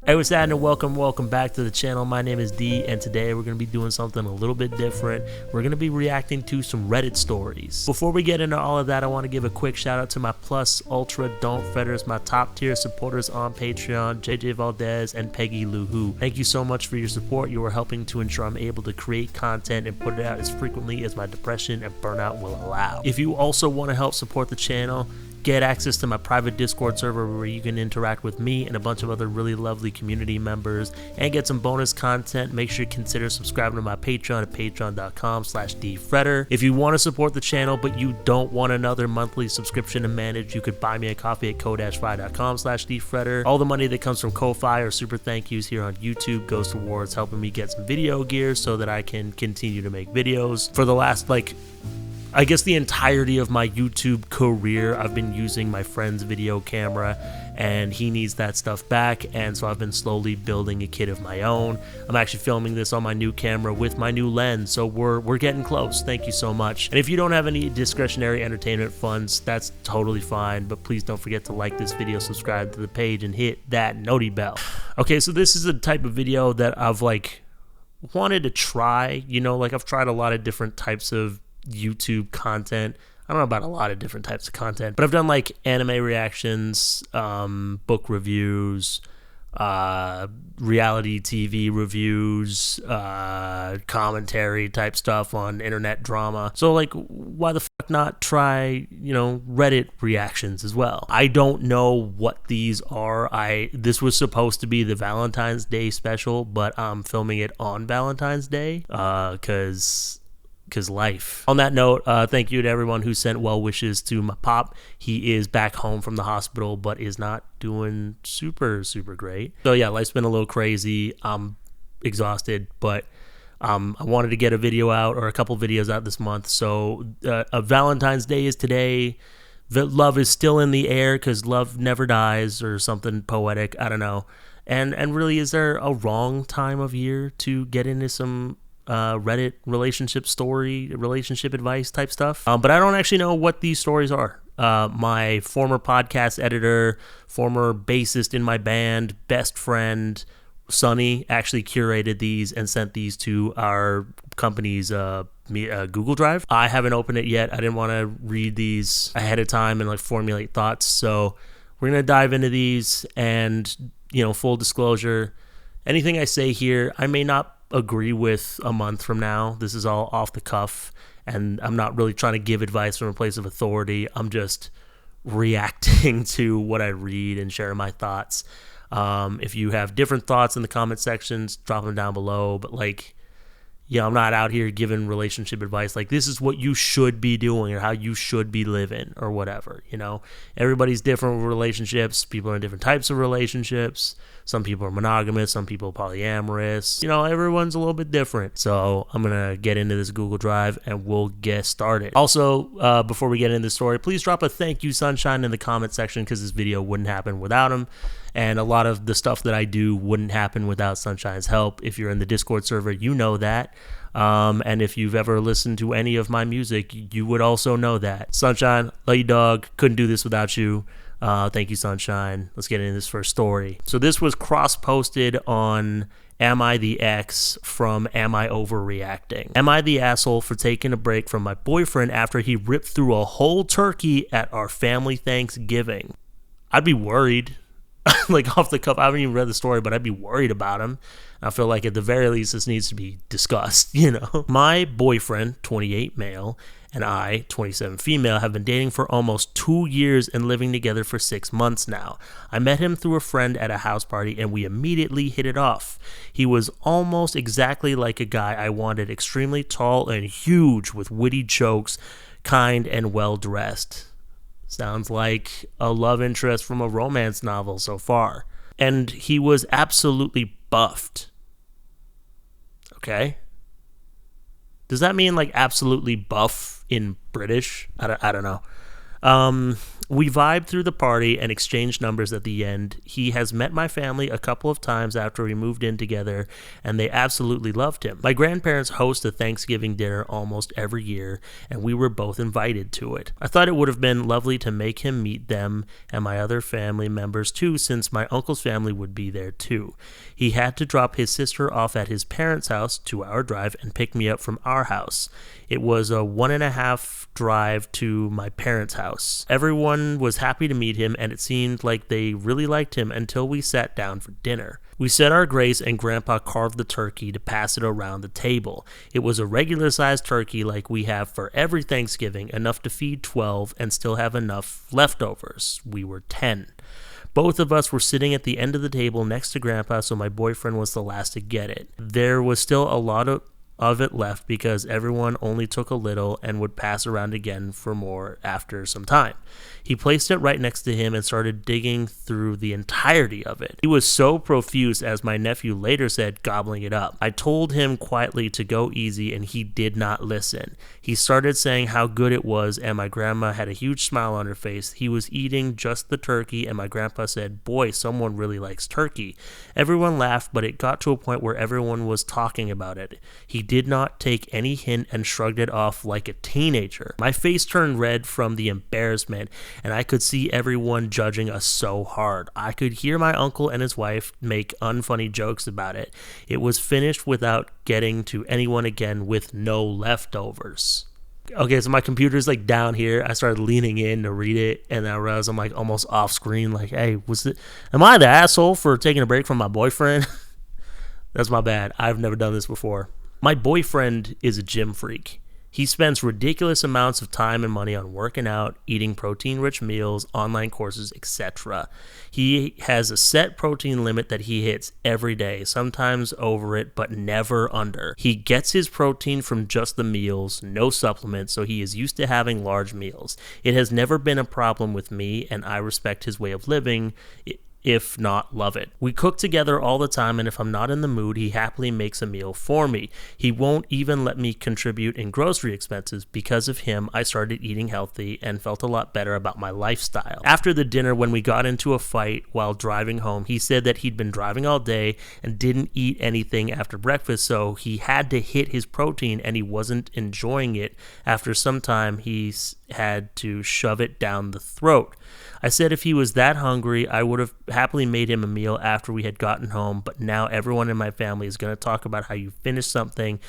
Hey, what's happening? Welcome back to the channel. My name is D, and today we're going to be doing something a little bit different. We're going to be reacting to some Reddit stories. Before we get into all of that, I want to give a quick shout out to my Plus, Ultra, Don't Fretters, my top tier supporters on Patreon, JJ Valdez and Peggy Lou Who. Thank you so much for your support. You are helping to ensure I'm able to create content and put it out as frequently as my depression and burnout will allow. If you also want to help support the channel, get access to my private Discord server where you can interact with me and a bunch of other really lovely community members and get some bonus content, make sure you consider subscribing to my Patreon at patreon.com/dfretter. If you want to support the channel but you don't want another monthly subscription to manage, you could buy me a coffee at ko-fi.com/dfretter. All the money that comes from Ko-fi or super thank yous here on YouTube goes towards helping me get some video gear so that I can continue to make videos. For the last I guess the entirety of my YouTube career, I've been using my friend's video camera, and he needs that stuff back, and so I've been slowly building a kit of my own. I'm actually filming this on my new camera with my new lens, so we're getting close. Thank you so much. And if you don't have any discretionary entertainment funds, that's totally fine, but please don't forget to like this video, subscribe to the page, and hit that noti bell. Okay, so this is a type of video that I've wanted to try. I've tried a lot of different types of YouTube content. I don't know about a lot of different types of content, but I've done anime reactions, book reviews, reality TV reviews, commentary type stuff on internet drama. So why the fuck not try, Reddit reactions as well? I don't know what these are. This was supposed to be the Valentine's Day special, but I'm filming it on Valentine's Day, because life. On that note, thank you to everyone who sent well wishes to my pop. He is back home from the hospital, but is not doing super great. So yeah, life's been a little crazy. I'm exhausted, but I wanted to get a video out, or a couple videos out this month. So Valentine's Day is today. Love is still in the air because love never dies, or something poetic. I don't know. And really, is there a wrong time of year to get into some Reddit relationship advice type stuff? But I don't actually know what these stories are. My former podcast editor, former bassist in my band, best friend, Sonny, actually curated these and sent these to our company's Google Drive. I haven't opened it yet. I didn't want to read these ahead of time and formulate thoughts. So we're going to dive into these, and, full disclosure, anything I say here, I may not agree with a month from now. This is all off the cuff, and I'm not really trying to give advice from a place of authority. I'm just reacting to what I read and sharing my thoughts. If you have different thoughts in the comment sections, drop them down below. But I'm not out here giving relationship advice this is what you should be doing or how you should be living or whatever. Everybody's different with relationships. People are in different types of relationships. Some people are monogamous, some people are polyamorous. Everyone's a little bit different. So I'm going to get into this Google Drive and we'll get started. Also, before we get into the story, please drop a thank you, Sunshine, in the comment section, because this video wouldn't happen without him. And a lot of the stuff that I do wouldn't happen without Sunshine's help. If you're in the Discord server, you know that. And if you've ever listened to any of my music, you would also know that. Sunshine, love you, dog. Couldn't do this without you. Thank you, Sunshine. Let's get into this first story. So this was cross-posted on AmItheEx from Am I Overreacting? Am I the asshole for taking a break from my boyfriend after he ripped through a whole turkey at our family Thanksgiving? I'd be worried. Off the cuff, I haven't even read the story, but I'd be worried about him. I feel like at the very least this needs to be discussed, My boyfriend, 28 male, and I, 27 female, have been dating for almost 2 years and living together for 6 months now. I met him through a friend at a house party, and we immediately hit it off. He was almost exactly like a guy I wanted, extremely tall and huge with witty jokes, kind and well-dressed. Sounds like a love interest from a romance novel so far. And he was absolutely buffed. Okay? Does that mean absolutely buff in British? I don't know. We vibed through the party and exchanged numbers at the end. He has met my family a couple of times after we moved in together, and they absolutely loved him. My grandparents host a Thanksgiving dinner almost every year, and we were both invited to it. I thought it would have been lovely to make him meet them and my other family members too, since my uncle's family would be there too. He had to drop his sister off at his parents' house, 2-hour drive, and pick me up from our house. It was a 1.5 drive to my parents' house. Everyone was happy to meet him, and it seemed like they really liked him until we sat down for dinner. We said our grace, and Grandpa carved the turkey to pass it around the table. It was a regular-sized turkey like we have for every Thanksgiving, enough to feed 12 and still have enough leftovers. We were 10. Both of us were sitting at the end of the table next to Grandpa, so my boyfriend was the last to get it. There was still a lot of it left because everyone only took a little and would pass around again for more after some time. He placed it right next to him and started digging through the entirety of it. He was so profuse, as my nephew later said, gobbling it up. I told him quietly to go easy, and he did not listen. He started saying how good it was, and my grandma had a huge smile on her face. He was eating just the turkey, and my grandpa said, "Boy, someone really likes turkey." Everyone laughed, but it got to a point where everyone was talking about it. He did not take any hint and shrugged it off like a teenager. My face turned red from the embarrassment, and I could see everyone judging us so hard. I could hear my uncle and his wife make unfunny jokes about it. It was finished without getting to anyone again, with no leftovers. Okay, so my computer's like down here. I started leaning in to read it, and I realized I'm like almost off screen. Like, hey, am I the asshole for taking a break from my boyfriend? That's my bad. I've never done this before. My boyfriend is a gym freak. He spends ridiculous amounts of time and money on working out, eating protein-rich meals, online courses, etc. He has a set protein limit that he hits every day, sometimes over it, but never under. He gets his protein from just the meals, no supplements, so he is used to having large meals. It has never been a problem with me, and I respect his way of living, if not love it. We cook together all the time, and if I'm not in the mood, he happily makes a meal for me. He won't even let me contribute in grocery expenses. Because of him, I started eating healthy and felt a lot better about my lifestyle. After the dinner, when we got into a fight while driving home, he said that he'd been driving all day and didn't eat anything after breakfast, so he had to hit his protein and he wasn't enjoying it. After some time, he had to shove it down the throat. I said if he was that hungry, I would have happily made him a meal after we had gotten home, but now everyone in my family is going to talk about how you finished something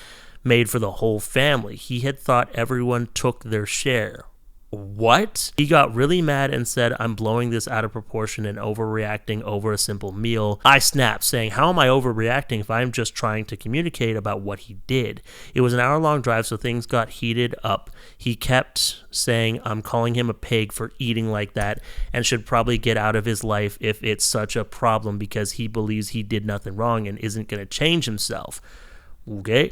made for the whole family. He had thought everyone took their share. What? He got really mad and said I'm blowing this out of proportion and overreacting over a simple meal. I snapped, saying, how am I overreacting if I'm just trying to communicate about what he did? It was an hour-long drive, so things got heated up. He kept saying I'm calling him a pig for eating like that and should probably get out of his life if it's such a problem because he believes he did nothing wrong and isn't going to change himself. Okay?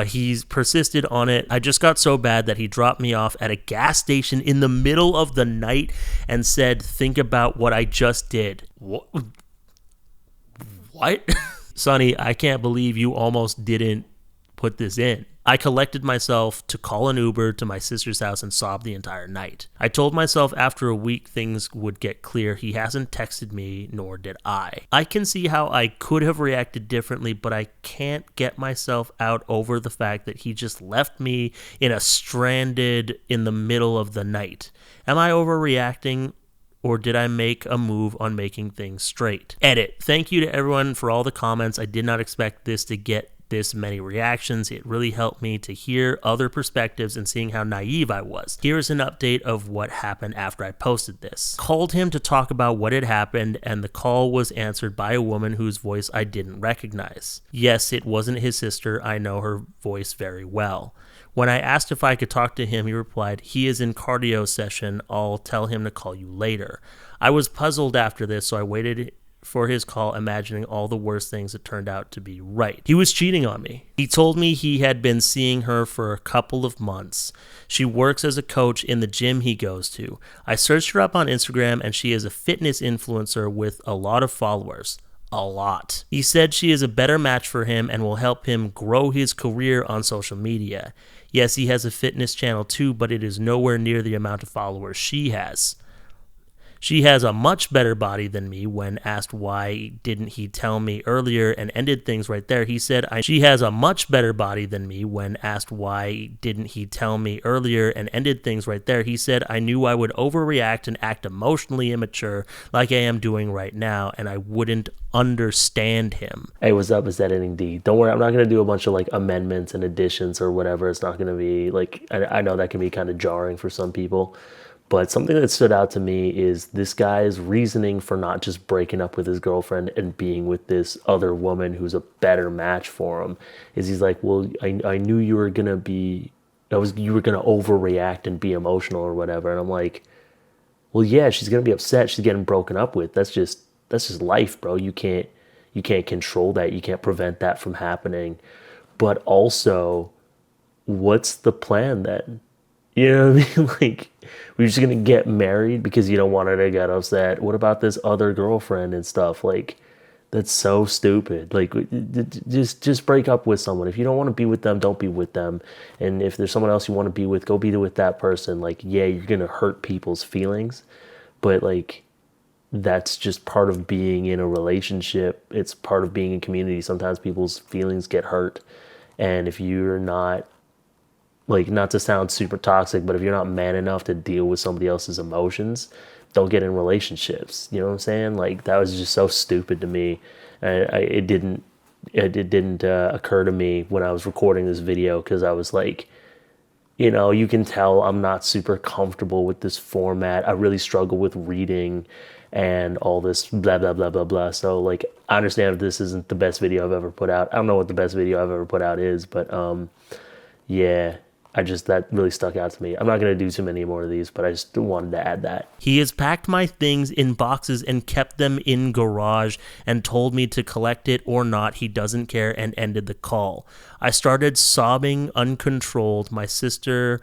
He's persisted on it. I just got so bad that he dropped me off at a gas station in the middle of the night and said, think about what I just did. What? Sonny, I can't believe you almost didn't put this in. I collected myself to call an Uber to my sister's house and sobbed the entire night. I told myself after a week things would get clear. He hasn't texted me, nor did I. I can see how I could have reacted differently, but I can't get myself out over the fact that he just left me stranded in the middle of the night. Am I overreacting? Or did I make a move on making things straight? Edit. Thank you to everyone for all the comments. I did not expect this to get this many reactions. It really helped me to hear other perspectives and seeing how naive I was. Here's an update of what happened after I posted this. Called him to talk about what had happened, and the call was answered by a woman whose voice I didn't recognize. Yes, it wasn't his sister. I know her voice very well. When I asked if I could talk to him, he replied, he is in cardio session. I'll tell him to call you later. I was puzzled after this, so I waited for his call, imagining all the worst things that turned out to be right. He was cheating on me. He told me he had been seeing her for a couple of months. She works as a coach in the gym he goes to. I searched her up on Instagram, and she is a fitness influencer with a lot of followers. A lot. He said she is a better match for him and will help him grow his career on social media. Yes, he has a fitness channel too, but it is nowhere near the amount of followers she has. She has a much better body than me. When asked why didn't he tell me earlier and ended things right there, he said, she has a much better body than me. When asked why didn't he tell me earlier and ended things right there, he said, I knew I would overreact and act emotionally immature like I am doing right now, and I wouldn't understand him. Hey, what's up? It's Editing D. Don't worry, I'm not going to do a bunch of like amendments and additions or whatever. It's not going to be like, I know that can be kind of jarring for some people. But something that stood out to me is this guy's reasoning for not just breaking up with his girlfriend and being with this other woman who's a better match for him. Is he's like, well, I knew you were gonna you were gonna overreact and be emotional or whatever. And I'm like, well, yeah, she's gonna be upset. She's getting broken up with. That's just life, bro. You can't control that. You can't prevent that from happening. But also, what's the plan then? You know what I mean? Like, we're just gonna get married because you don't want her to get upset. What about this other girlfriend and stuff? Like, that's so stupid. Like, just break up with someone. If you don't want to be with them, don't be with them. And if there's someone else you want to be with, go be with that person. Like, yeah, you're gonna hurt people's feelings, but like, that's just part of being in a relationship. It's part of being in community. Sometimes people's feelings get hurt, and if you're not, like, not to sound super toxic, but if you're not man enough to deal with somebody else's emotions, don't get in relationships. You know what I'm saying? Like, that was just so stupid to me. And it didn't occur to me when I was recording this video, because I was like, you can tell I'm not super comfortable with this format. I really struggle with reading and all this blah, blah, blah, blah, blah. So, like, I understand if this isn't the best video I've ever put out. I don't know what the best video I've ever put out is, but yeah. That really stuck out to me. I'm not going to do too many more of these, but I just wanted to add that. He has packed my things in boxes and kept them in garage and told me to collect it or not. He doesn't care, and ended the call. I started sobbing uncontrolled. My sister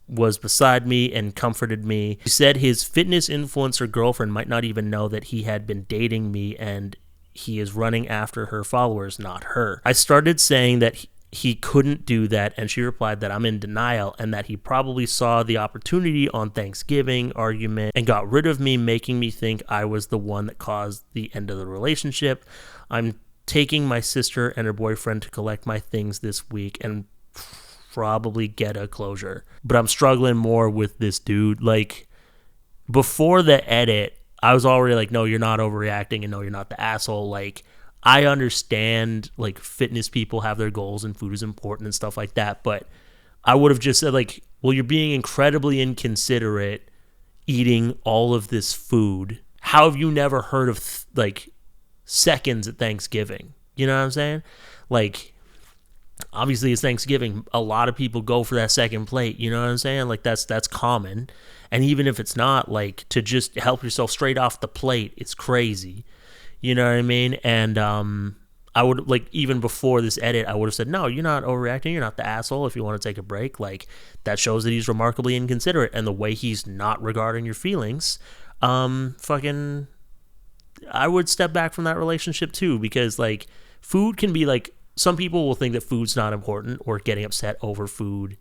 was beside me and comforted me. He said his fitness influencer girlfriend might not even know that he had been dating me, and he is running after her followers, not her. I started saying that he couldn't do that, and she replied that I'm in denial and that he probably saw the opportunity on Thanksgiving argument and got rid of me, making me think I was the one that caused the end of the relationship. I'm taking my sister and her boyfriend to collect my things this week and probably get a closure. But I'm struggling more with this dude. Like, before the edit, I was already like, no, you're not overreacting, and no, you're not the asshole. Like, I understand, like, fitness people have their goals and food is important and stuff like that, but I would have just said, like, well, you're being incredibly inconsiderate eating all of this food. How have you never heard of, like, seconds at Thanksgiving? You know what I'm saying? Like, obviously it's Thanksgiving. A lot of people go for that second plate. You know what I'm saying? Like, that's common. And even if it's not, like, to just help yourself straight off the plate, it's crazy. You know what I mean? And I would, like, even before this edit, I would have said, no, you're not overreacting. You're not the asshole if you want to take a break. Like, that shows that he's remarkably inconsiderate. And the way he's not regarding your feelings, I would step back from that relationship too. Because, like, food can be, like, some people will think that food's not important or getting upset over food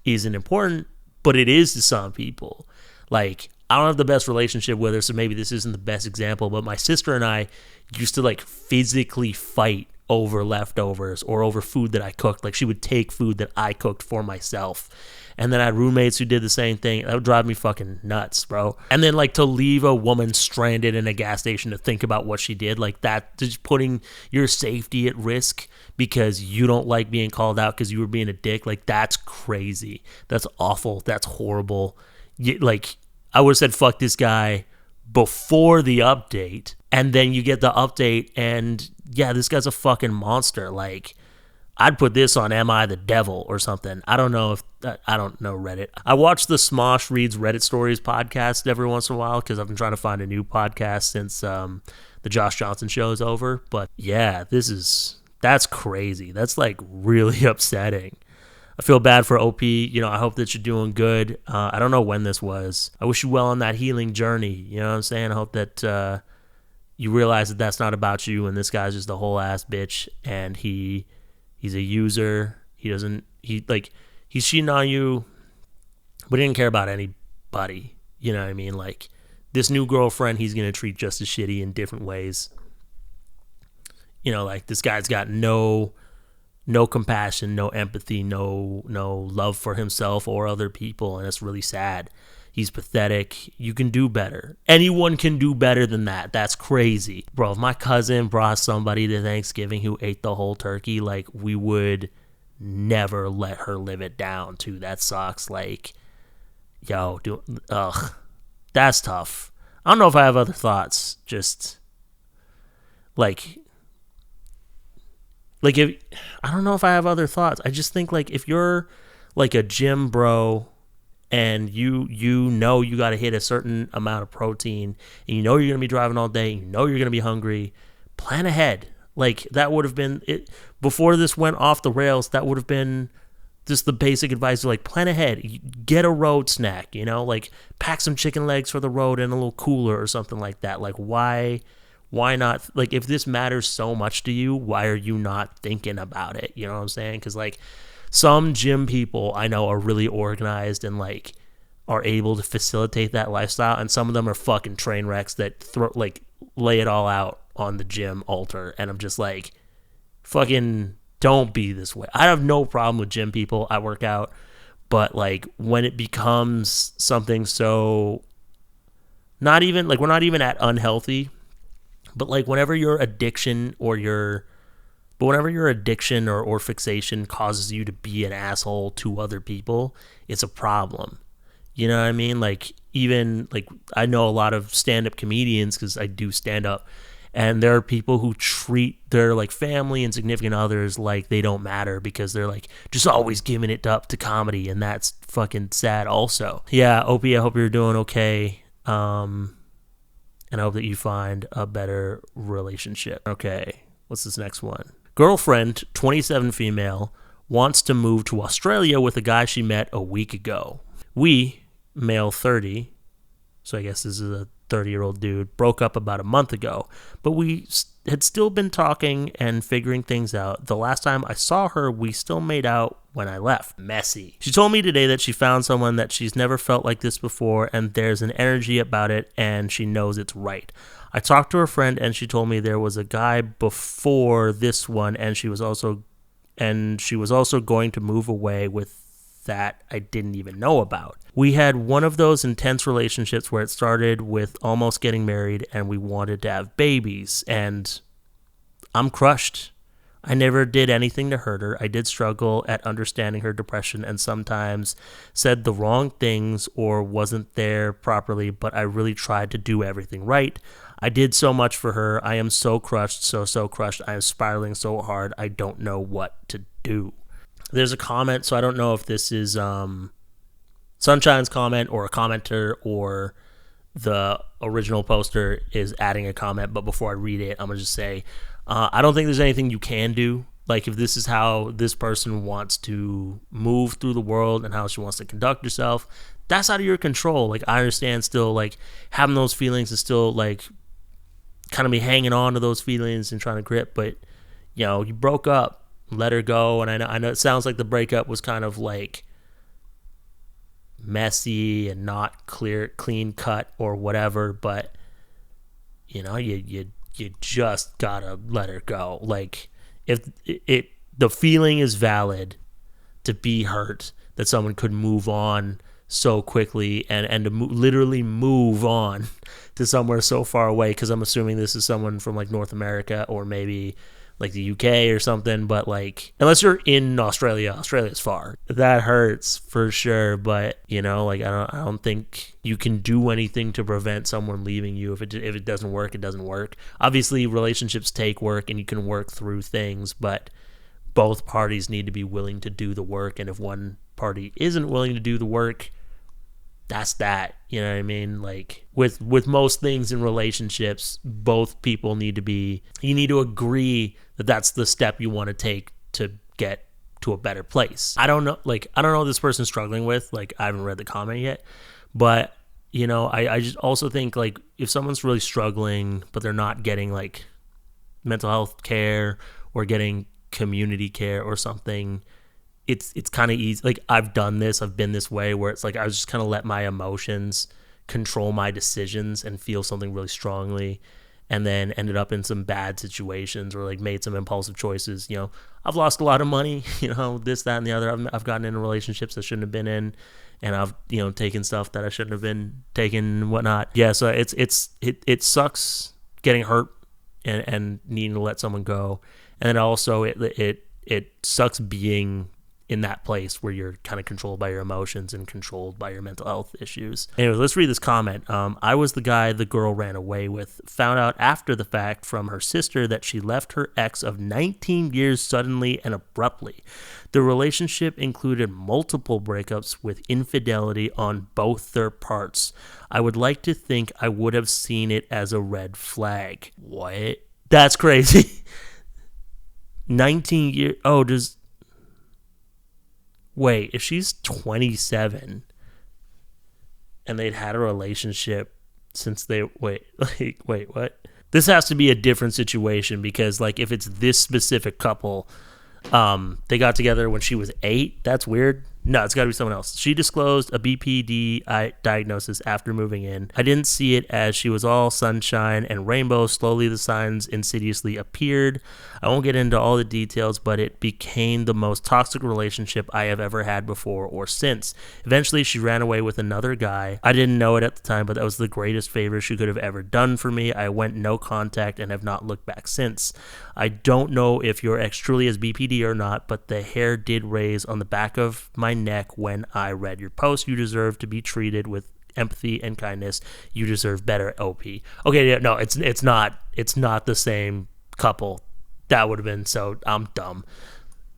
isn't important, but it is to some people. Like, I don't have the best relationship with her, so maybe this isn't the best example, but my sister and I used to, like, physically fight over leftovers or over food that I cooked. Like, she would take food that I cooked for myself. And then I had roommates who did the same thing. That would drive me fucking nuts, bro. And then, like, to leave a woman stranded in a gas station to think about what she did, like, that, just putting your safety at risk because you don't like being called out because you were being a dick, like, that's crazy. That's awful. That's horrible. Like, I would have said, fuck this guy before the update, and then you get the update, and yeah, this guy's a fucking monster. Like, I'd put this on Am I the Devil or something. I don't know Reddit. I watch the Smosh Reads Reddit Stories podcast every once in a while because I've been trying to find a new podcast since the Josh Johnson show is over. But yeah, that's crazy. That's, like, really upsetting. I feel bad for OP. You know, I hope that you're doing good. I don't know when this was. I wish you well on that healing journey. You know what I'm saying? I hope that you realize that that's not about you, and this guy's just a whole ass bitch, and he's a user. He he's cheating on you, but he didn't care about anybody. You know what I mean? Like, this new girlfriend, he's going to treat just as shitty in different ways. You know, like, this guy's got no compassion, no empathy, no love for himself or other people, and it's really sad. He's pathetic. You can do better. Anyone can do better than that. That's crazy. Bro, if my cousin brought somebody to Thanksgiving who ate the whole turkey, like, we would never let her live it down, too. That sucks. Like, yo, that's tough. I don't know if I have other thoughts. Just, like if I don't know if I have other thoughts. I just think, like, if you're like a gym bro and you know you got to hit a certain amount of protein, and you know you're going to be driving all day, and you know you're going to be hungry, plan ahead. Like, that would have been it before this went off the rails. That would have been just the basic advice. Like, plan ahead, get a road snack, you know, like, pack some chicken legs for the road and a little cooler or something like that. Like, why not? Like, if this matters so much to you, why are you not thinking about it? You know what I'm saying? Because, like, some gym people I know are really organized and, like, are able to facilitate that lifestyle, and some of them are fucking train wrecks that lay it all out on the gym altar, and I'm just like, fucking don't be this way. I have no problem with gym people. I work out, but, like, when it becomes something so not even, like, we're not even at unhealthy, but, like, whenever your addiction or fixation causes you to be an asshole to other people, it's a problem. You know what I mean? Like, even, like, I know a lot of stand-up comedians because I do stand-up, and there are people who treat their, like, family and significant others like they don't matter because they're, like, just always giving it up to comedy, and that's fucking sad also. Yeah, Opie, I hope you're doing okay, and I hope that you find a better relationship. Okay, what's this next one? Girlfriend, 27 female, wants to move to Australia with a guy she met a week ago. We, male 30, so I guess this is a 30-year-old dude, broke up about a month ago, but we had still been talking and figuring things out. The last time I saw her, we still made out when I left. Messy. She told me today that she found someone that she's never felt like this before, and there's an energy about it, and she knows it's right. I talked to her friend, and she told me there was a guy before this one, and she was also going to move away with that I didn't even know about. We had one of those intense relationships where it started with almost getting married, and we wanted to have babies, and I'm crushed. I never did anything to hurt her. I did struggle at understanding her depression and sometimes said the wrong things or wasn't there properly, but I really tried to do everything right. I did so much for her. I am so crushed, so crushed. I am spiraling so hard. I don't know what to do. There's a comment, so I don't know if this is Sunshine's comment or a commenter or the original poster is adding a comment, but before I read it, I'm going to just say, I don't think there's anything you can do. Like, if this is how this person wants to move through the world and how she wants to conduct herself, that's out of your control. Like, I understand still, like, having those feelings and still, like, kind of be hanging on to those feelings and trying to grip, but, you know, you broke up, let her go, and I know it sounds like the breakup was kind of, like, messy and not clean cut or whatever, but, you know, you just gotta let her go. Like, if the feeling is valid to be hurt that someone could move on so quickly and to literally move on to somewhere so far away, because I'm assuming this is someone from, like, North America or maybe like the UK or something, but, like, unless you're in Australia's far. That hurts for sure, but, you know, like, I don't think you can do anything to prevent someone leaving you. If it doesn't work, it doesn't work. Obviously, relationships take work and you can work through things, but both parties need to be willing to do the work, and if one party isn't willing to do the work, that's that. You know what I mean? Like, with most things in relationships, both people need to agree that that's the step you want to take to get to a better place. I don't know what this person's struggling with. Like, I haven't read the comment yet, but, you know, I just also think, like, if someone's really struggling but they're not getting, like, mental health care or getting community care or something, it's kind of easy. Like I've done this, I've been this way where it's like I was just kind of let my emotions control my decisions and feel something really strongly, and then ended up in some bad situations or like made some impulsive choices. I've lost a lot of money, this, that, and the other. I've gotten into relationships I shouldn't have been in, and I've taken stuff that I shouldn't have been taking and whatnot. Yeah, so it sucks getting hurt and needing to let someone go, and then also it sucks being in that place where you're kind of controlled by your emotions and controlled by your mental health issues. Anyway, let's read this comment. I was the guy the girl ran away with. Found out after the fact from her sister that she left her ex of 19 years suddenly and abruptly. The relationship included multiple breakups with infidelity on both their parts. I would like to think I would have seen it as a red flag. What? That's crazy. 19 years. Oh, wait, if she's 27 and they'd had a relationship since wait, what? This has to be a different situation because, like, if it's this specific couple, they got together when she was 8. That's weird. No, it's got to be someone else. She disclosed a BPD diagnosis after moving in. I didn't see it as she was all sunshine and rainbows. Slowly, the signs insidiously appeared. I won't get into all the details, but it became the most toxic relationship I have ever had before or since. Eventually, she ran away with another guy. I didn't know it at the time, but that was the greatest favor she could have ever done for me. I went no contact and have not looked back since. I don't know if your ex truly has BPD or not, but the hair did raise on the back of my neck when I read your post. You deserve to be treated with empathy and kindness. You deserve better, OP. Okay, yeah, no, it's not the same couple. That would have been so. I'm dumb.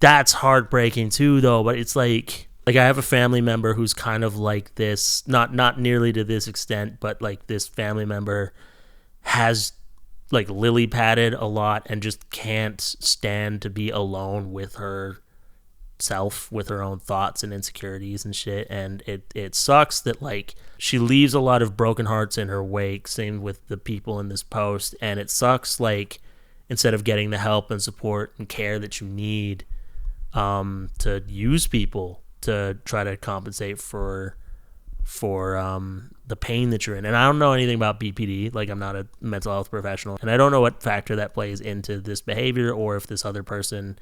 That's heartbreaking too, though. But it's like I have a family member who's kind of like this. Not nearly to this extent, but like this family member has like lily padded a lot and just can't stand to be alone with herself, with her own thoughts and insecurities and shit. And it sucks that like she leaves a lot of broken hearts in her wake. Same with the people in this post. And it sucks like instead of getting the help and support and care that you need, to use people to try to compensate for the pain that you're in. And I don't know anything about BPD. Like, I'm not a mental health professional, and I don't know what factor that plays into this behavior, or if this other person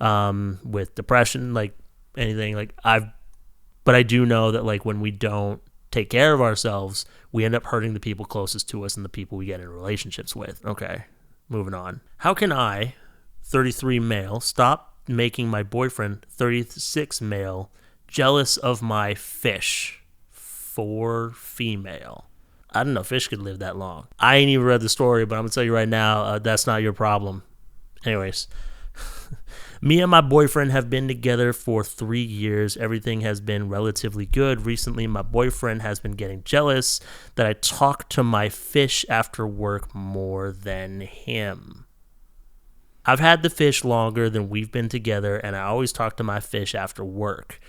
with depression, like anything, like but I do know that like when we don't take care of ourselves, we end up hurting the people closest to us and the people we get in relationships with. Okay, moving on. How can I, 33 male, stop making my boyfriend, 36 male, jealous of my fish, 4 female? I don't know, fish could live that long. I ain't even read the story, but I'm gonna tell you right now, that's not your problem. Anyways, me and my boyfriend have been together for 3 years. Everything has been relatively good. Recently, my boyfriend has been getting jealous that I talk to my fish after work more than him. I've had the fish longer than we've been together, and I always talk to my fish after work.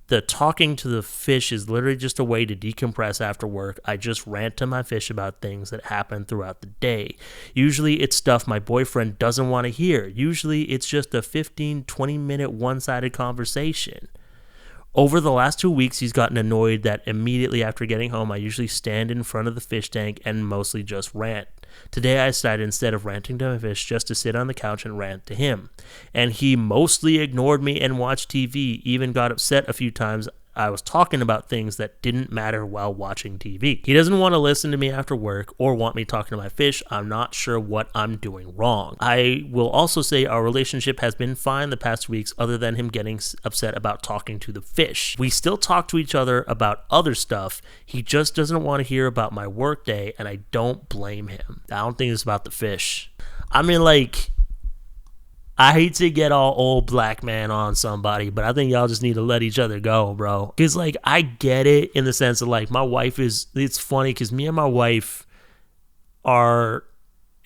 The talking to the fish is literally just a way to decompress after work. I just rant to my fish about things that happen throughout the day. Usually it's stuff my boyfriend doesn't want to hear. Usually it's just a 15-20 minute one-sided conversation. Over the last 2 weeks, he's gotten annoyed that immediately after getting home, I usually stand in front of the fish tank and mostly just rant. Today, I decided instead of ranting to my fish, just to sit on the couch and rant to him. And he mostly ignored me and watched TV, even got upset a few times I was talking about things that didn't matter while watching TV. He doesn't want to listen to me after work or want me talking to my fish. I'm not sure what I'm doing wrong. I will also say our relationship has been fine the past weeks other than him getting upset about talking to the fish. We still talk to each other about other stuff. He just doesn't want to hear about my work day, and I don't blame him. I don't think it's about the fish. I mean, like, I hate to get all old black man on somebody, but I think y'all just need to let each other go, bro. Because, like, I get it in the sense of, like, my wife is, it's funny because me and my wife, our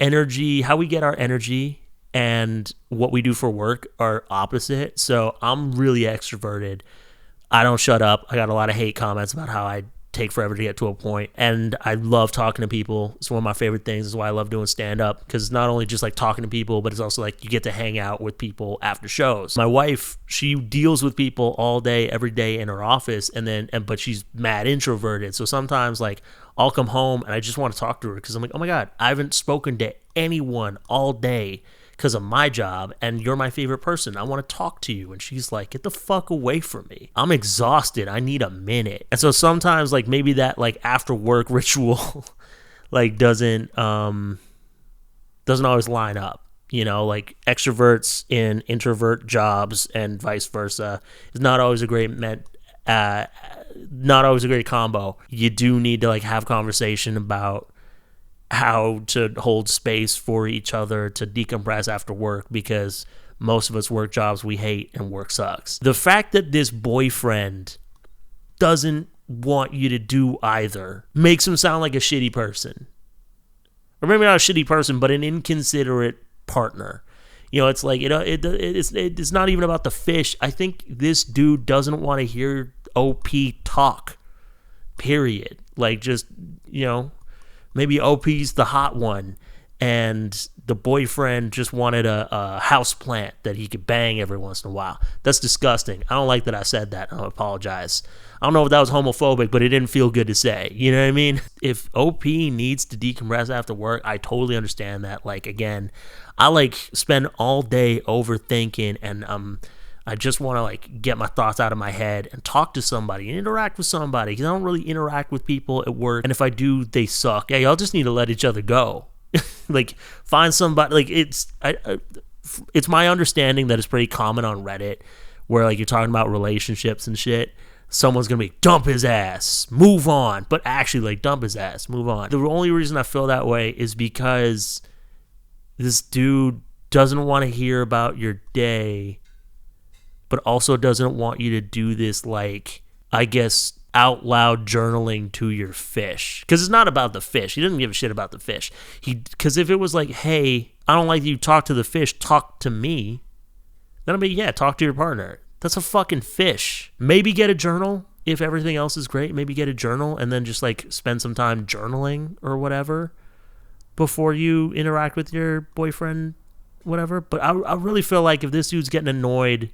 energy, how we get our energy and what we do for work are opposite. So I'm really extroverted. I don't shut up. I got a lot of hate comments about how I take forever to get to a point. And I love talking to people. It's one of my favorite things. It's why I love doing stand-up, because it's not only just like talking to people, but it's also like you get to hang out with people after shows. My wife, she deals with people all day, every day in her office, but she's mad introverted. So sometimes like I'll come home and I just want to talk to her because I'm like, oh my God, I haven't spoken to anyone all day because of my job, and you're my favorite person. I want to talk to you. And she's like, get the fuck away from me. I'm exhausted. I need a minute. And so sometimes like maybe that like after work ritual like doesn't always line up. You know, like extroverts in introvert jobs and vice versa is not always a great combo. You do need to like have conversation about how to hold space for each other to decompress after work, because most of us work jobs we hate and work sucks. The fact that this boyfriend doesn't want you to do either makes him sound like a shitty person. Or maybe not a shitty person, but an inconsiderate partner. You know, it's like, you know, it's not even about the fish. I think this dude doesn't want to hear OP talk, period. Like, just, you know, maybe OP's the hot one, and the boyfriend just wanted a house plant that he could bang every once in a while. That's disgusting. I don't like that I said that. I apologize. I don't know if that was homophobic, but it didn't feel good to say. You know what I mean? If OP needs to decompress after work, I totally understand that. Like, again, I like spend all day overthinking, and I just want to like get my thoughts out of my head and talk to somebody and interact with somebody, because I don't really interact with people at work, and if I do, they suck. Yeah, y'all just need to let each other go. Like, find somebody. Like, it's my understanding that it's pretty common on Reddit where like you're talking about relationships and shit. Someone's gonna be dump his ass, move on, but actually like dump his ass, move on. The only reason I feel that way is because this dude doesn't want to hear about your day, but also doesn't want you to do this, like, I guess, out loud journaling to your fish. Because it's not about the fish. He doesn't give a shit about the fish. Because if it was like, hey, I don't like that you talk to the fish, talk to me, then I'd be, yeah, talk to your partner. That's a fucking fish. Maybe get a journal. If everything else is great, maybe get a journal and then just like spend some time journaling or whatever before you interact with your boyfriend, whatever. But I really feel like if this dude's getting annoyed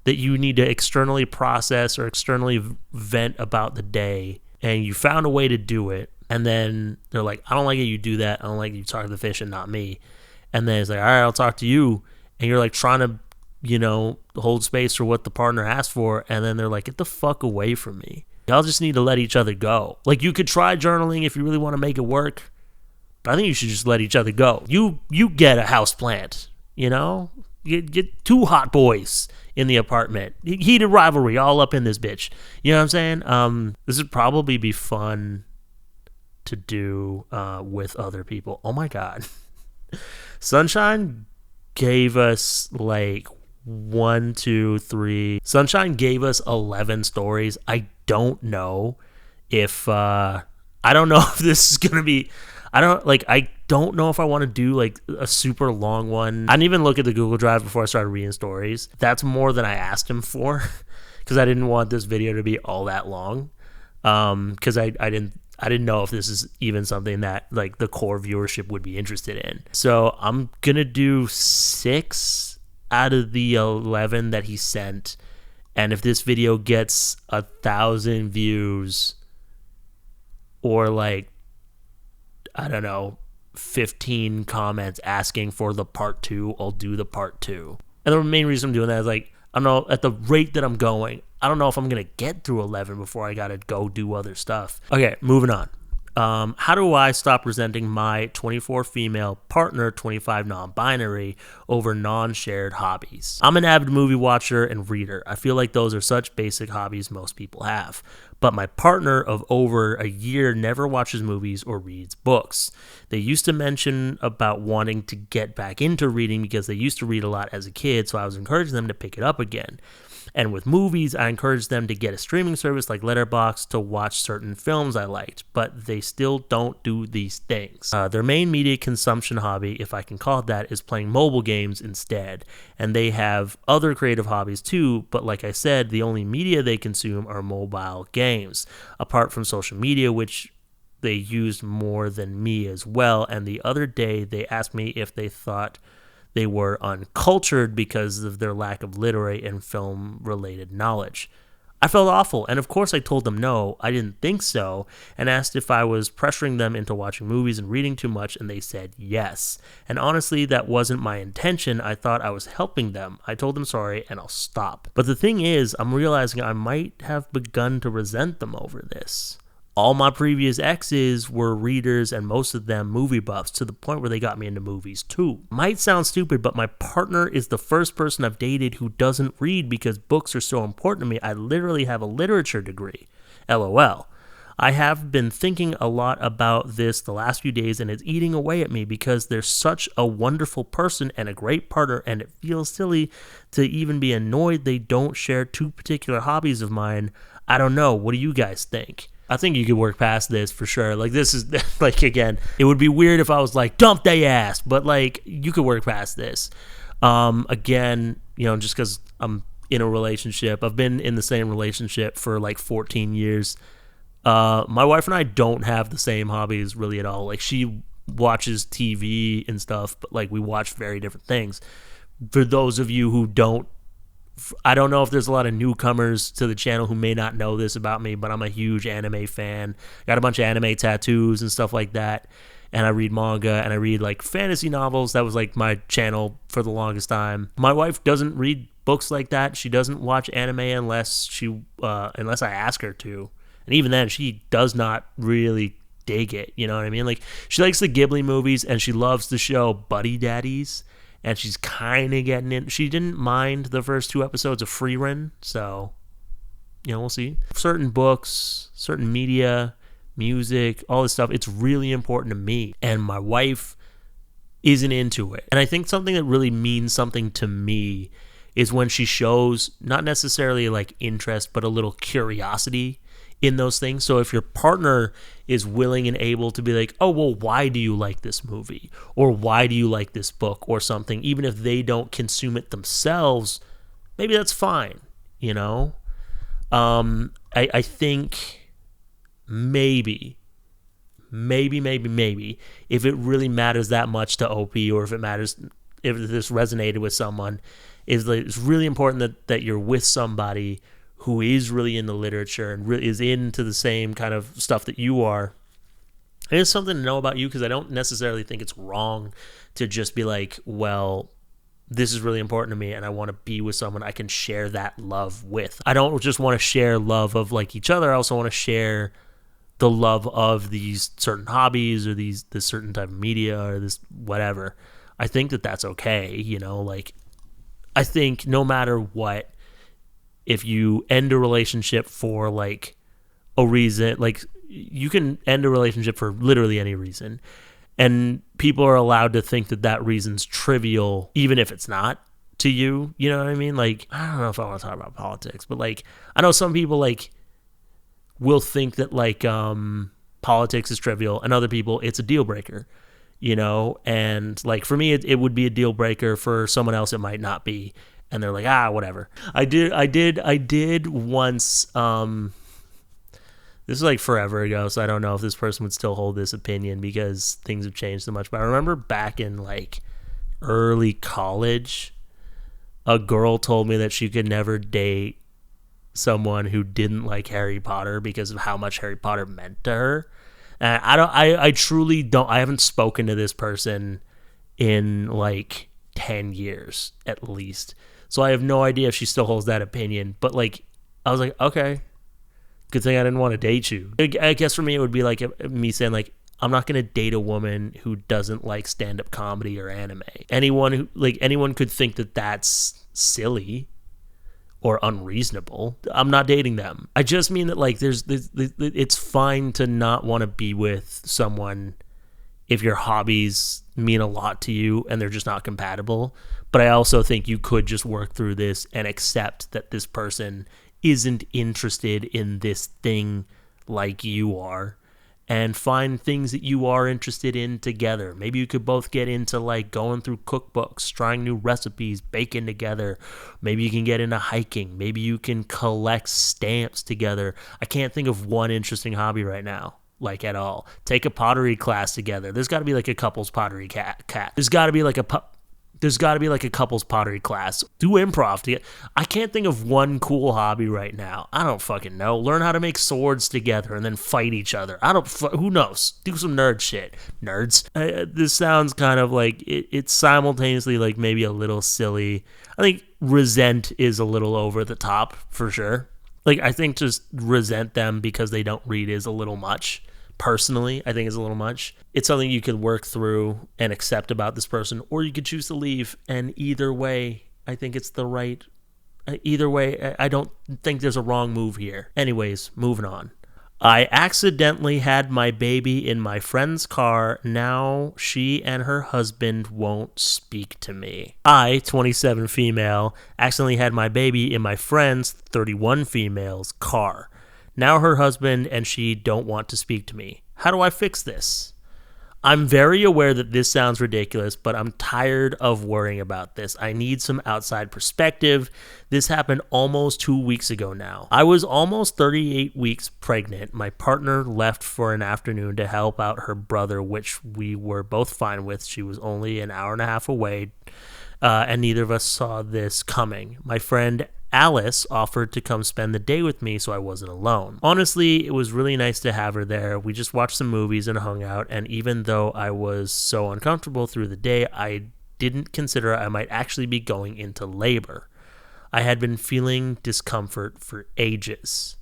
that you need to externally process or externally vent about the day, and you found a way to do it, and then they're like, I don't like it you do that, I don't like it you talk to the fish and not me, and then it's like, all right, I'll talk to you, and you're like trying to, you know, hold space for what the partner asked for, and then they're like, get the fuck away from me. Y'all just need to let each other go. Like, you could try journaling if you really want to make it work, but I think you should just let each other go. You get a house plant, you know? Get two hot boys in the apartment. Heated rivalry all up in this bitch. You know what I'm saying? This would probably be fun to do with other people. Oh my God. Sunshine gave us like 1, 2, 3. Sunshine gave us 11 stories. I don't know if this is going to be, I don't know if I want to do like a super long one. I didn't even look at the Google Drive before I started reading stories. That's more than I asked him for, because I didn't want this video to be all that long. Because I didn't know if this is even something that like the core viewership would be interested in. So I'm gonna do 6 out of the 11 that he sent, and if this video gets 1,000 views, or like, I don't know, 15 comments asking for the part 2, I'll do the part 2. And the main reason I'm doing that is like, I don't know, at the rate that I'm going, I don't know if I'm going to get through 11 before I got to go do other stuff. Okay, moving on. How do I stop resenting my 24 female partner, 25 non-binary, over non-shared hobbies? I'm an avid movie watcher and reader. I feel like those are such basic hobbies most people have. But my partner of over a year never watches movies or reads books. They used to mention about wanting to get back into reading because they used to read a lot as a kid, so I was encouraging them to pick it up again. And with movies, I encouraged them to get a streaming service like Letterboxd to watch certain films I liked, but they still don't do these things. Their main media consumption hobby, if I can call it that, is playing mobile games instead. And they have other creative hobbies too, but like I said, the only media they consume are mobile games, apart from social media, which they use more than me as well. And the other day, they asked me if they thought they were uncultured because of their lack of literary and film-related knowledge. I felt awful, and of course I told them no, I didn't think so, and asked if I was pressuring them into watching movies and reading too much, and they said yes. And honestly, that wasn't my intention. I thought I was helping them. I told them sorry, and I'll stop. But the thing is, I'm realizing I might have begun to resent them over this. All my previous exes were readers, and most of them movie buffs, to the point where they got me into movies too. Might sound stupid, but my partner is the first person I've dated who doesn't read because books are so important to me. I literally have a literature degree. LOL. I have been thinking a lot about this the last few days, and it's eating away at me because they're such a wonderful person and a great partner, and it feels silly to even be annoyed they don't share two particular hobbies of mine. I don't know. What do you guys think? I think you could work past this for sure. Like, this is, like, again, it would be weird if I was like, dump they ass, but, like, you could work past this. Again, you know, just because I'm in a relationship, I've been in the same relationship for, like, 14 years. My wife and I don't have the same hobbies really at all. Like, she watches TV and stuff, but, like, we watch very different things. For those of you who don't, I don't know if there's a lot of newcomers to the channel who may not know this about me, but I'm a huge anime fan. Got a bunch of anime tattoos and stuff like that. And I read manga and I read like fantasy novels. That was like my channel for the longest time. My wife doesn't read books like that. She doesn't watch anime unless I ask her to. And even then, she does not really dig it. You know what I mean? Like, she likes the Ghibli movies and she loves the show Buddy Daddies. And she's kind of getting in. She didn't mind the first 2 episodes of Freerun, so, you know, we'll see. Certain books, certain media, music, all this stuff, it's really important to me. And my wife isn't into it. And I think something that really means something to me is when she shows not necessarily like interest, but a little curiosity in those things. So if your partner is willing and able to be like, oh, well, why do you like this movie? Or why do you like this book or something? Even if they don't consume it themselves, maybe that's fine, you know? I think maybe, if it really matters that much to OP, or if this resonated with someone, it's really important that you're with somebody who is really into literature and is into the same kind of stuff that you are. And it's something to know about you, because I don't necessarily think it's wrong to just be like, well, this is really important to me and I want to be with someone I can share that love with. I don't just want to share love of like each other. I also want to share the love of these certain hobbies or this certain type of media or this whatever. I think that that's okay, you know, like, I think no matter what, if you end a relationship for like a reason, like, you can end a relationship for literally any reason, and people are allowed to think that reason's trivial, even if it's not to you. You know what I mean? Like, I don't know if I want to talk about politics, but like, I know some people like will think that like politics is trivial, and other people it's a deal breaker, you know? And like, for me, it would be a deal breaker. For someone else, it might not be. And they're like, whatever. I did once, this is like forever ago, so I don't know if this person would still hold this opinion because things have changed so much. But I remember back in like early college, a girl told me that she could never date someone who didn't like Harry Potter because of how much Harry Potter meant to her. And I truly don't, I haven't spoken to this person in like 10 years at least. So I have no idea if she still holds that opinion. But like, I was like, okay, good thing I didn't want to date you. I guess for me, it would be like me saying like, I'm not going to date a woman who doesn't like stand-up comedy or anime. Anyone could think that that's silly or unreasonable. I'm not dating them. I just mean that like, it's fine to not want to be with someone if your hobbies mean a lot to you and they're just not compatible. But I also think you could just work through this and accept that this person isn't interested in this thing like you are, and find things that you are interested in together. Maybe you could both get into like going through cookbooks, trying new recipes, baking together. Maybe you can get into hiking. Maybe you can collect stamps together. I can't think of one interesting hobby right now, like at all. Take a pottery class together. There's got to be like a couples pottery cat. There's got to be like a couples pottery class. Do improv. I can't think of one cool hobby right now. I don't fucking know. Learn how to make swords together and then fight each other. Who knows? Do some nerd shit. Nerds. This sounds kind of like it's simultaneously like maybe a little silly. I think resent is a little over the top for sure. Like I think just resent them because they don't read is a little much. Personally, I think is a little much. It's something you could work through and accept about this person, or you could choose to leave. And either way, I think it's the right. Either way, I don't think there's a wrong move here. Anyways, moving on. I accidentally had my baby in my friend's car. Now she and her husband won't speak to me. I, 27 female, accidentally had my baby in my friend's, 31 female's, car. Now her husband and she don't want to speak to me. How do I fix this? I'm very aware that this sounds ridiculous, but I'm tired of worrying about this. I need some outside perspective. This happened almost 2 weeks ago now. I was almost 38 weeks pregnant. My partner left for an afternoon to help out her brother, which we were both fine with. She was only an hour and a half away, and neither of us saw this coming. My friend Alice offered to come spend the day with me so I wasn't alone. Honestly, it was really nice to have her there. We just watched some movies and hung out, and even though I was so uncomfortable through the day, I didn't consider I might actually be going into labor. I had been feeling discomfort for ages.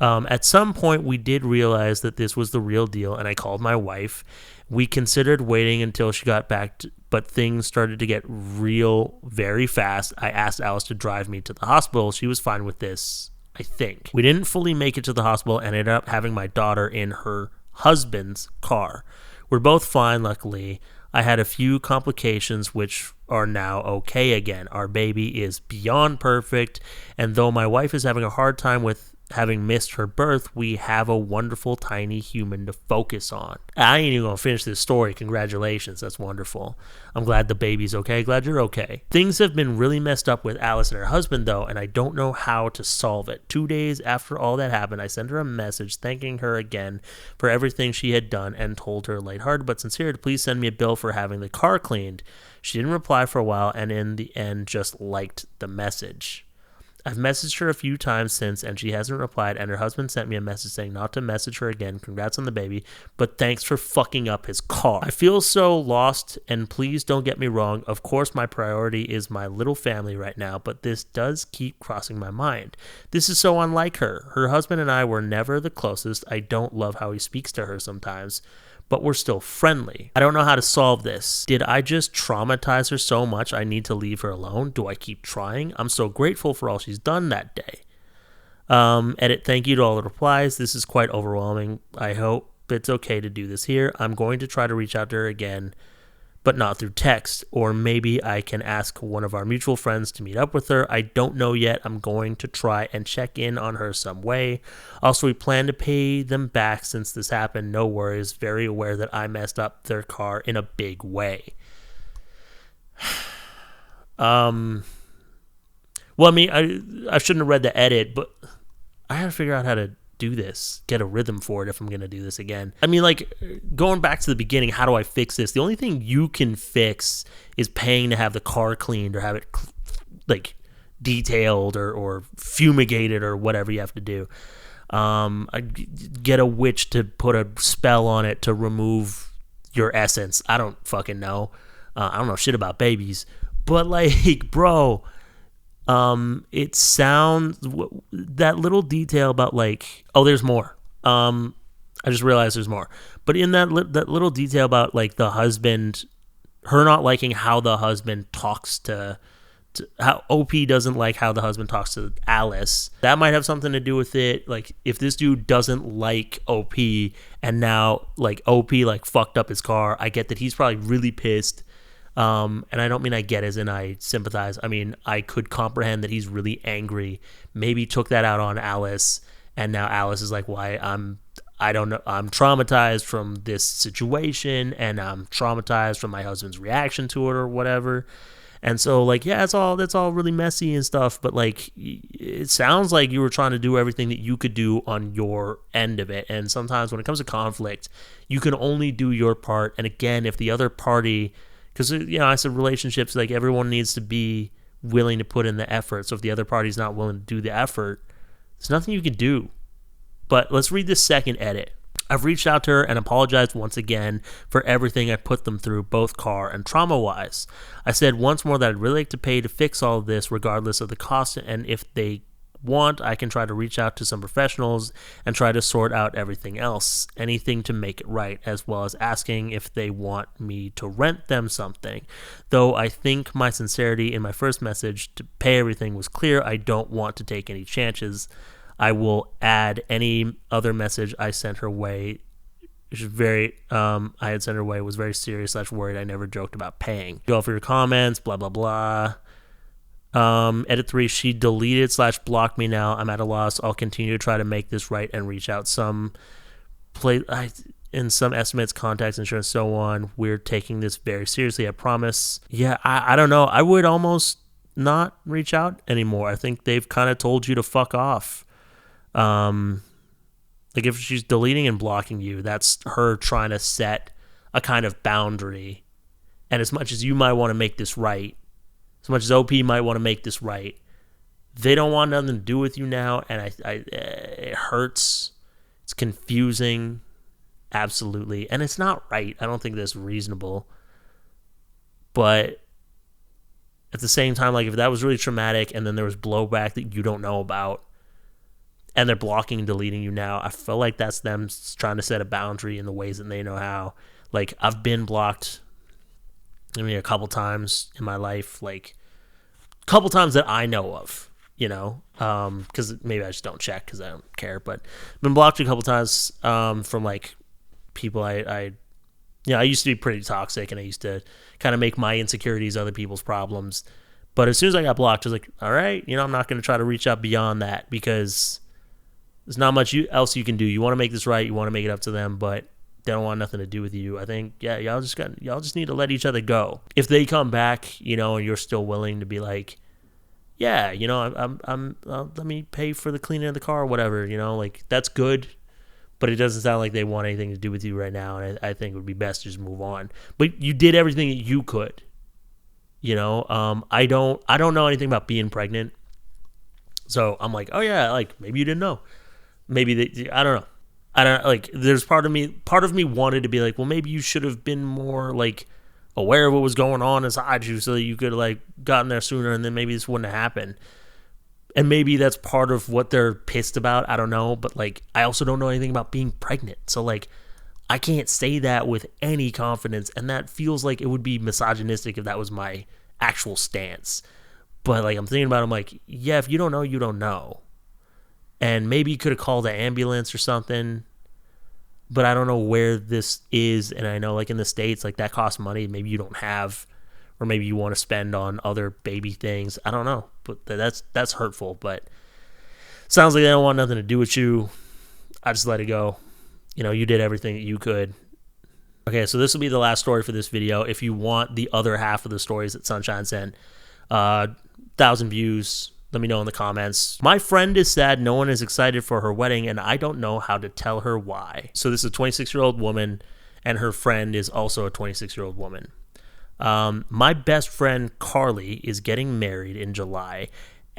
At some point, we did realize that this was the real deal, and I called my wife. We considered waiting until she got back, but things started to get real very fast. I asked Alice to drive me to the hospital. She was fine with this, I think. We didn't fully make it to the hospital and ended up having my daughter in her husband's car. We're both fine, luckily. I had a few complications which are now okay again. Our baby is beyond perfect, and though my wife is having a hard time with having missed her birth, we have a wonderful tiny human to focus on. I ain't even gonna finish this story. Congratulations, that's wonderful. I'm glad the baby's okay. Glad you're okay. Things have been really messed up with Alice and her husband though, and I don't know how to solve it. 2 days after all that happened, I sent her a message thanking her again for everything she had done and told her lighthearted but sincere to please send me a bill for having the car cleaned. She didn't reply for a while and in the end just liked the message. I've messaged her a few times since, and she hasn't replied, and her husband sent me a message saying not to message her again, congrats on the baby, but thanks for fucking up his car. I feel so lost, and please don't get me wrong, of course my priority is my little family right now, but this does keep crossing my mind. This is so unlike her. Her husband and I were never the closest. I don't love how he speaks to her sometimes, but we're still friendly. I don't know how to solve this. Did I just traumatize her so much I need to leave her alone? Do I keep trying? I'm so grateful for all she's done that day. Edit, thank you to all the replies. This is quite overwhelming. I hope it's okay to do this here. I'm going to try to reach out to her again, but not through text. Or maybe I can ask one of our mutual friends to meet up with her. I don't know yet. I'm going to try and check in on her some way. Also, we plan to pay them back since this happened. No worries. Very aware that I messed up their car in a big way. Well, I mean, I shouldn't have read the edit, but I gotta figure out how to do this, get a rhythm for it if I'm going to do this again. I mean, like, going back to the beginning, how do I fix this? The only thing you can fix is paying to have the car cleaned or have it, like, detailed or fumigated or whatever you have to do. Get a witch to put a spell on it to remove your essence. I don't fucking know. I don't know shit about babies. But, like, bro, it sounds, that little detail about like, oh, there's more. I just realized there's more. But in that little detail about like the husband, her not liking how the husband talks to how OP doesn't like how the husband talks to Alice. That might have something to do with it. Like, if this dude doesn't like OP and now like OP like fucked up his car, I get that he's probably really pissed. And I don't mean I get as in I sympathize. I mean, I could comprehend that he's really angry. Maybe took that out on Alice, and now Alice is like, "Why I don't know. I'm traumatized from this situation, and I'm traumatized from my husband's reaction to it, or whatever." And so, like, yeah, that's all really messy and stuff. But like, it sounds like you were trying to do everything that you could do on your end of it. And sometimes when it comes to conflict, you can only do your part. And again, if the other party, because I said relationships, like everyone needs to be willing to put in the effort. So if the other party's not willing to do the effort, there's nothing you can do. But let's read this second edit. I've reached out to her and apologized once again for everything I put them through, both car and trauma-wise. I said once more that I'd really like to pay to fix all of this regardless of the cost, and if they want, I can try to reach out to some professionals and try to sort out everything else, anything to make it right, as well as asking if they want me to rent them something. Though I think my sincerity in my first message to pay everything was clear, I don't want to take any chances. I will add any other message I sent her way. I had sent her way was very serious / worried. I never joked about paying. Go for your comments, blah, blah, blah. Edit 3, she deleted / blocked me now. I'm at a loss. I'll continue to try to make this right and reach out in some estimates, contacts, insurance, so on. We're taking this very seriously, I promise. Yeah, I don't know. I would almost not reach out anymore. I think they've kind of told you to fuck off. Like if she's deleting and blocking you, that's her trying to set a kind of boundary. And as much as you might want to make this right, as much as OP might want to make this right, they don't want nothing to do with you now. And it hurts. It's confusing. Absolutely. And it's not right. I don't think that's reasonable. But at the same time, like if that was really traumatic and then there was blowback that you don't know about, and they're blocking and deleting you now, I feel like that's them trying to set a boundary in the ways that they know how. Like, I've been blocked, a couple times in my life, like, a couple times that I know of, because maybe I just don't check because I don't care, but I've been blocked a couple times from, like, people I used to be pretty toxic, and I used to kind of make my insecurities other people's problems. But as soon as I got blocked, I was like, all right, I'm not going to try to reach out beyond that, because there's not much else you can do. You want to make this right. You want to make it up to them, but they don't want nothing to do with you. I think, y'all just need to let each other go. If they come back, and you're still willing to be like, yeah, let me pay for the cleaning of the car or whatever, like that's good, but it doesn't sound like they want anything to do with you right now. And I think it would be best to just move on. But you did everything that you could, I don't know anything about being pregnant. So I'm like, oh yeah, like maybe you didn't know. Maybe I don't know. Like there's part of me wanted to be like, well, maybe you should have been more like aware of what was going on inside you so that you could have like gotten there sooner, and then maybe this wouldn't have happened. And maybe that's part of what they're pissed about. I don't know. But like, I also don't know anything about being pregnant. So like, I can't say that with any confidence. And that feels like it would be misogynistic if that was my actual stance. But like, I'm thinking about it, I'm like, yeah, if you don't know, you don't know. And maybe you could have called the ambulance or something, but I don't know where this is. And I know like in the States, like that costs money. Maybe you don't have, or maybe you want to spend on other baby things. I don't know, but that's hurtful. But sounds like they don't want nothing to do with you. I just let it go. You did everything that you could. Okay, so this will be the last story for this video. If you want the other half of the stories that Sunshine sent, 1,000 views. Let me know in the comments. My friend is sad no one is excited for her wedding, and I don't know how to tell her why. So this is a 26-year-old woman, and her friend is also a 26-year-old woman. My best friend Carly is getting married in July,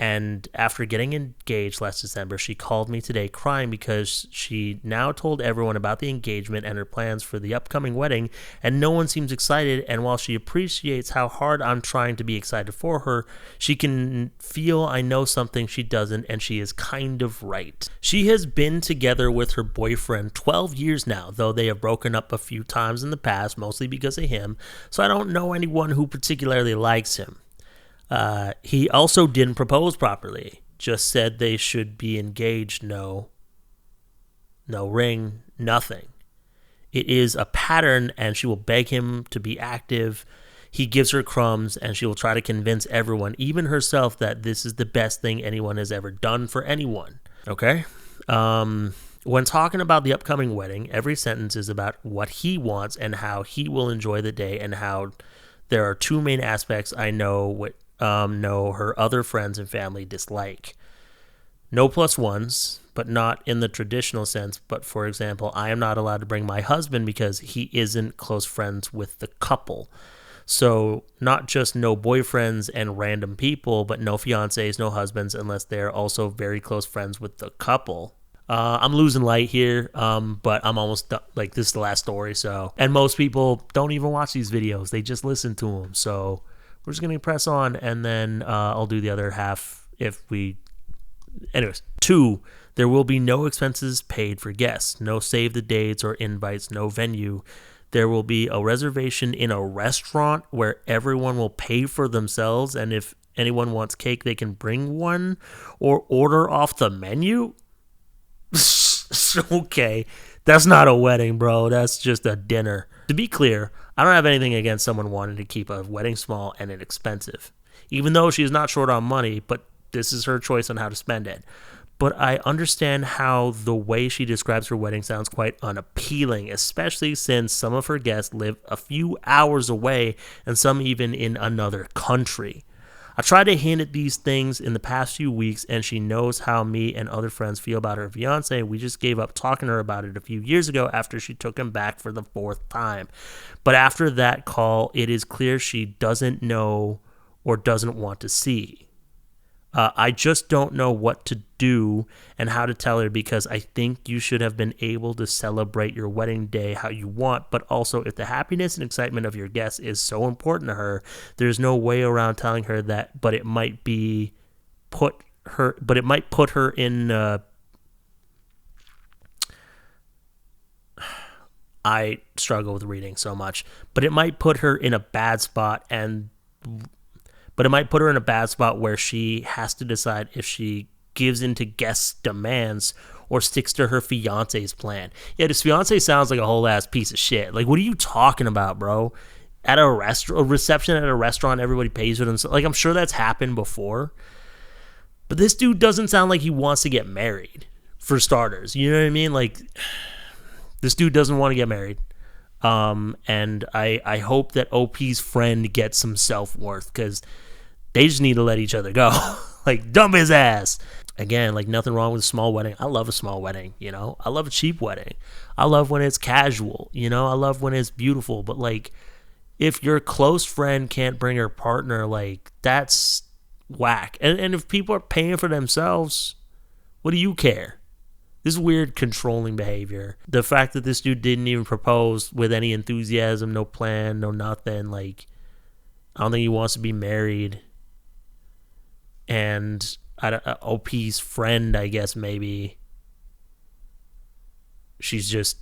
and after getting engaged last December, she called me today crying because she now told everyone about the engagement and her plans for the upcoming wedding, and no one seems excited. And while she appreciates how hard I'm trying to be excited for her, she can feel I know something she doesn't, and she is kind of right. She has been together with her boyfriend 12 years now, though they have broken up a few times in the past, mostly because of him, so I don't know anyone who particularly likes him. He also didn't propose properly. Just said they should be engaged. No ring, nothing. It is a pattern, and she will beg him to be active. He gives her crumbs, and she will try to convince everyone, even herself, that this is the best thing anyone has ever done for anyone. Okay? When talking about the upcoming wedding, every sentence is about what he wants and how he will enjoy the day, and how there are two main aspects I know her other friends and family dislike. No plus ones, but not in the traditional sense. But for example, I am not allowed to bring my husband because he isn't close friends with the couple. So not just no boyfriends and random people, but no fiancés, no husbands, unless they're also very close friends with the couple. I'm losing light here, but I'm almost done. Like, this is the last story. So, and most people don't even watch these videos; they just listen to them. So we're just gonna press on, and then I'll do the other half if we. Anyways, 2, there will be no expenses paid for guests, no save the dates or invites, no venue. There will be a reservation in a restaurant where everyone will pay for themselves, and if anyone wants cake, they can bring one or order off the menu. Okay, that's not a wedding, bro. That's just a dinner. To be clear, I don't have anything against someone wanting to keep a wedding small and inexpensive, even though she's not short on money, but this is her choice on how to spend it. But I understand how the way she describes her wedding sounds quite unappealing, especially since some of her guests live a few hours away and some even in another country. I tried to hint at these things in the past few weeks, and she knows how me and other friends feel about her fiance. We just gave up talking to her about it a few years ago after she took him back for the 4th time. But after that call, it is clear she doesn't know or doesn't want to see. I just don't know what to do and how to tell her, because I think you should have been able to celebrate your wedding day how you want, but also if the happiness and excitement of your guests is so important to her, there's no way around telling her that, but it might put her in I struggle with reading so much, but it might put her in a bad spot where she has to decide if she gives in to guests' demands or sticks to her fiance's plan. Yeah, this fiance sounds like a whole ass piece of shit. Like, what are you talking about, bro? At a reception at a restaurant, everybody pays for themselves. Like, I'm sure that's happened before. But this dude doesn't sound like he wants to get married, for starters. You know what I mean? Like, this dude doesn't want to get married. And I hope that OP's friend gets some self-worth, because they just need to let each other go. Like, dump his ass. Again, like, nothing wrong with a small wedding. I love a small wedding, you know? I love a cheap wedding. I love when it's casual, you know? I love when it's beautiful. But, like, if your close friend can't bring her partner, like, that's whack. And if people are paying for themselves, what do you care? This is weird controlling behavior. The fact that this dude didn't even propose with any enthusiasm, no plan, no nothing. Like, I don't think he wants to be married. And OP's friend, I guess, maybe she's just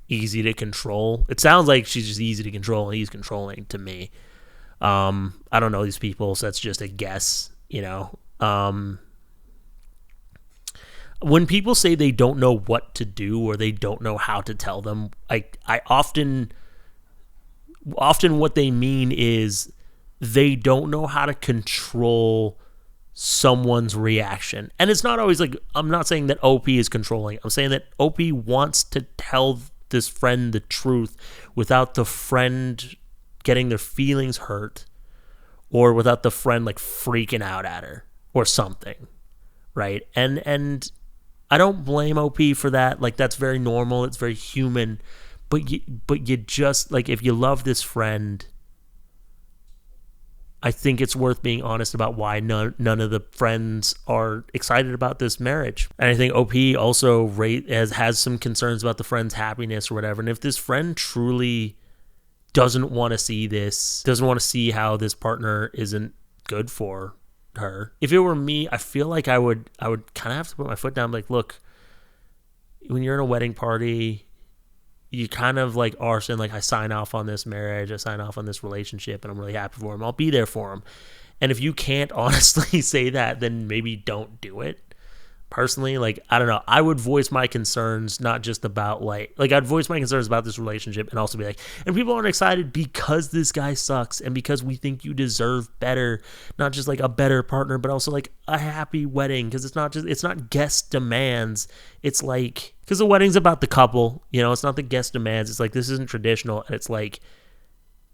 easy to control. It sounds like she's just easy to control and he's controlling to me. I don't know these people, so that's just a guess, you know. When people say they don't know what to do or they don't know how to tell them, I often what they mean is they don't know how to control someone's reaction. And it's not always like, I'm not saying that OP is controlling. I'm saying that OP wants to tell this friend the truth without the friend getting their feelings hurt or without the friend like freaking out at her or something, right? And I don't blame OP for that. Like, that's very normal. It's very human. But you just, like, if you love this friend, I think it's worth being honest about why none of the friends are excited about this marriage. And I think OP also has some concerns about the friend's happiness or whatever. And if this friend truly doesn't want to see this, doesn't want to see how this partner isn't good for her, if it were me, I feel like I would kind of have to put my foot down. Like, look, when you're in a wedding party, you kind of like are saying, like, I sign off on this marriage, I sign off on this relationship, and I'm really happy for him. I'll be there for him. And if you can't honestly say that, then maybe don't do it. Personally, like, I don't know, I would voice my concerns, not just about like I'd voice my concerns about this relationship and also be like, and people aren't excited because this guy sucks and because we think you deserve better, not just like a better partner, but also like a happy wedding, because it's not guest demands. It's like, because the wedding's about the couple, you know, it's not the guest demands. It's like, this isn't traditional. And it's like,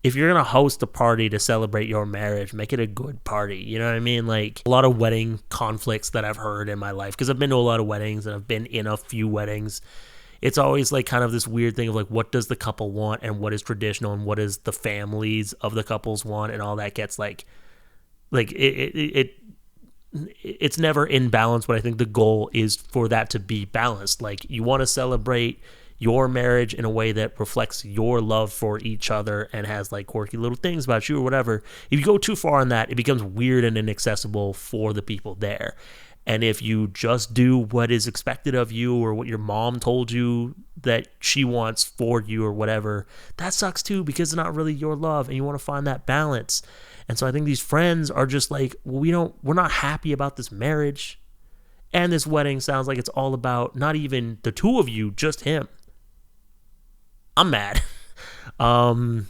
if you're going to host a party to celebrate your marriage, make it a good party. You know what I mean? Like, a lot of wedding conflicts that I've heard in my life, because I've been to a lot of weddings and I've been in a few weddings. It's always like kind of this weird thing of like, what does the couple want and what is traditional and what is the families of the couples want, and all that gets it's never in balance, but I think the goal is for that to be balanced. Like, you want to celebrate your marriage in a way that reflects your love for each other and has like quirky little things about you or whatever. If you go too far on that, it becomes weird and inaccessible for the people there. And if you just do what is expected of you or what your mom told you that she wants for you or whatever, that sucks too, because it's not really your love and you want to find that balance. And so I think these friends are just like, well, we're not happy about this marriage. And this wedding sounds like it's all about not even the two of you, just him. I'm mad. Yeah,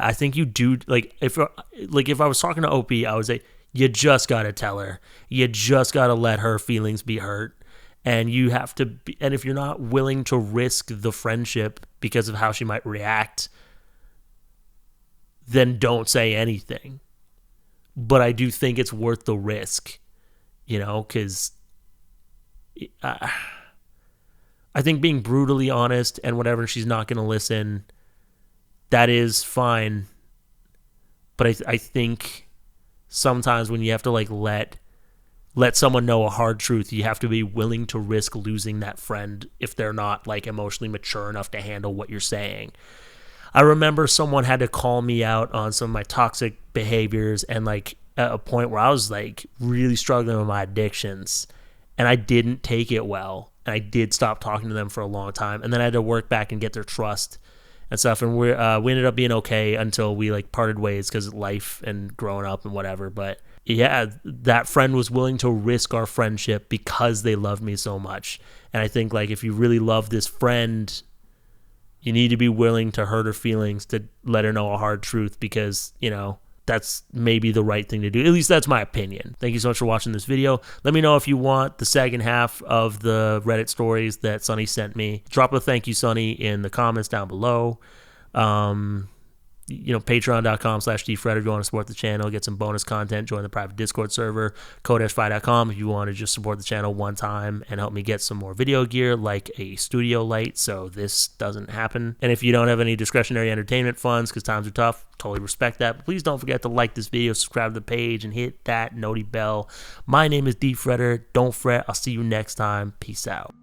I think you do. Like, if I was talking to Opie, I would say, you just got to tell her. You just got to let her feelings be hurt. And you have to be, and if you're not willing to risk the friendship because of how she might react, then don't say anything. But I do think it's worth the risk, you know, because I think being brutally honest and whatever, she's not going to listen, that is fine. But I think sometimes when you have to like let someone know a hard truth, you have to be willing to risk losing that friend if they're not like emotionally mature enough to handle what you're saying. I remember someone had to call me out on some of my toxic behaviors, and like at a point where I was like really struggling with my addictions, and I didn't take it well. And I did stop talking to them for a long time. And then I had to work back and get their trust and stuff. And we ended up being okay until we like parted ways because of life and growing up and whatever. But yeah, that friend was willing to risk our friendship because they loved me so much. And I think like, if you really love this friend, you need to be willing to hurt her feelings, to let her know a hard truth, because, you know, that's maybe the right thing to do. At least that's my opinion. Thank you so much for watching this video. Let me know if you want the second half of the Reddit stories that Sonny sent me. Drop a thank you, Sonny, in the comments down below. You know, patreon.com/dfredder if you want to support the channel, get some bonus content, join the private Discord server, code-fi.com if you want to just support the channel one time and help me get some more video gear like a studio light so this doesn't happen. And if you don't have any discretionary entertainment funds because times are tough, totally respect that. But please don't forget to like this video, subscribe to the page, and hit that noti bell. My name is D Fredder. Don't fret. I'll see you next time. Peace out.